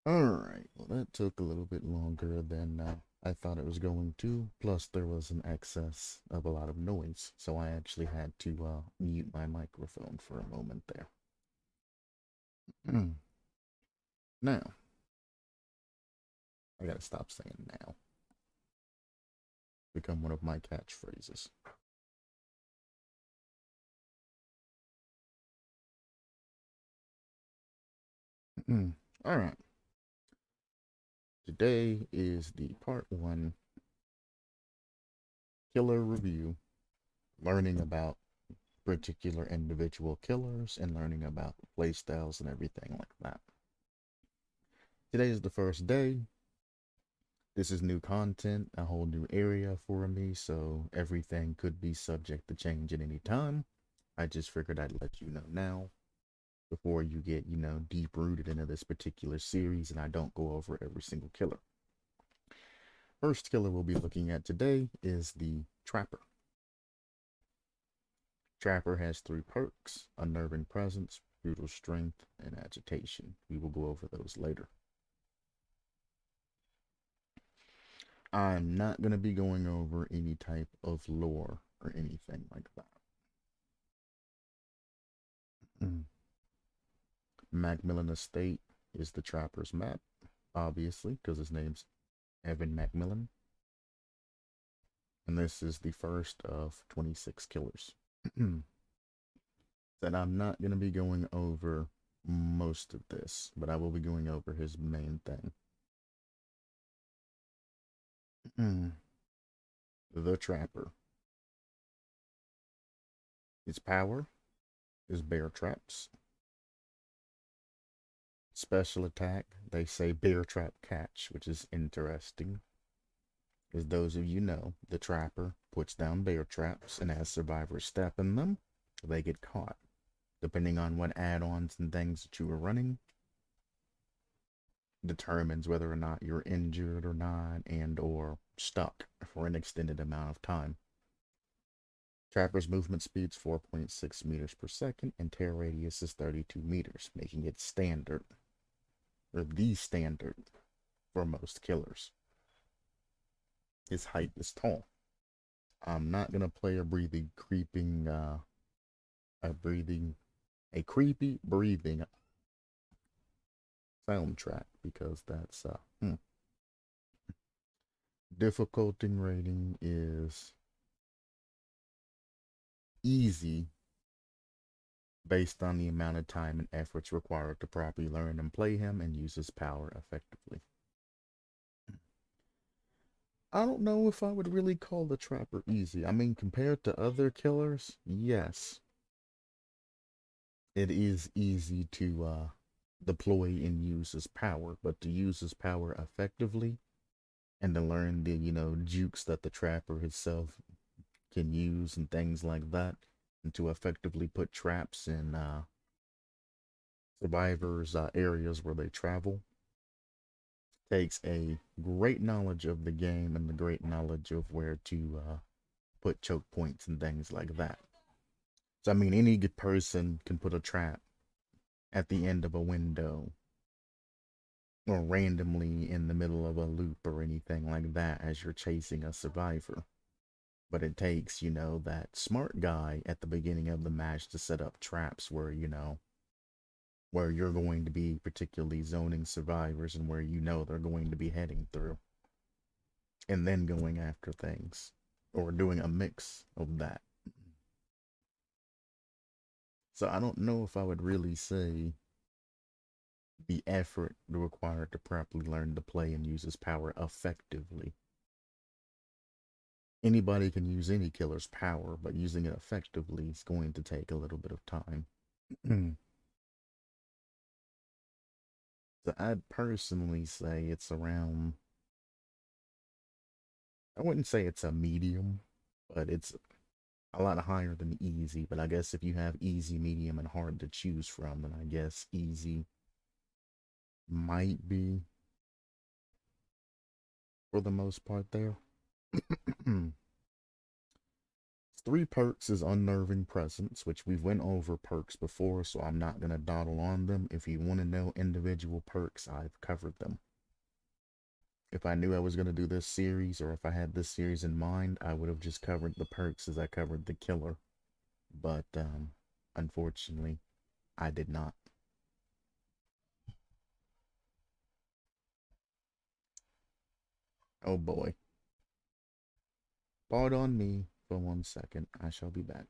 Alright, well that took a little bit longer than I thought it was going to. Plus there was an excess of a lot of noise, so I actually had to mute my microphone for a moment there. Now, I gotta stop saying now. Become one of my catchphrases. Alright. Today is the part 1 killer review, learning about particular individual killers and learning about playstyles and everything like that. Today is the first day. This is new content, a whole new area for me, so everything could be subject to change at any time. I just figured I'd let you know now before you get, deep rooted into this particular series and I don't go over every single killer. First killer we'll be looking at today is the Trapper. Trapper has 3 perks: unnerving presence, brutal strength, and agitation. We will go over those later. I'm not going to be going over any type of lore or anything like that. Macmillan Estate is the Trapper's map, obviously, because his name's Evan Macmillan. And this is the first of 26 killers. That I'm not going to be going over most of this, but I will be going over his main thing. The Trapper. His power is bear traps. Special attack, they say bear trap catch, which is interesting. As those of you know, the Trapper puts down bear traps, and as survivors step in them, they get caught. Depending on what add-ons and things that you are running, determines whether or not you're injured or not, and or stuck for an extended amount of time. Trapper's movement speed is 4.6 meters per second, and tear radius is 32 meters, making it standard, or the standard, for most killers. His height is tall. I'm not gonna play a creepy breathing soundtrack because that's difficulty rating is easy based on the amount of time and efforts required to properly learn and play him and use his power effectively. I don't know if I would really call the Trapper easy. I mean, compared to other killers, yes, it is easy to deploy and use his power, but to use his power effectively and to learn the, jukes that the Trapper himself can use and things like that, and to effectively put traps in survivors' areas where they travel, takes a great knowledge of the game and the great knowledge of where to put choke points and things like that. So, I mean, any good person can put a trap at the end of a window or randomly in the middle of a loop or anything like that as you're chasing a survivor. But it takes, that smart guy at the beginning of the match to set up traps where, where you're going to be particularly zoning survivors and where they're going to be heading through. And then going after things. Or doing a mix of that. So I don't know if I would really say the effort required to properly learn to play and use his power effectively. Anybody can use any killer's power, but using it effectively is going to take a little bit of time. So I'd personally say it's around, I wouldn't say it's a medium, but it's a lot higher than easy. But I guess if you have easy, medium, and hard to choose from, then I guess easy might be for the most part there. 3 perks is Unnerving Presence, which we've went over perks before, so I'm not going to dawdle on them. If you want to know individual perks, I've covered them. If I knew I was going to do this series, or if I had this series in mind, I would have just covered the perks as I covered the killer. But, unfortunately, I did not. Oh boy. Pardon me for 1 second. I shall be back.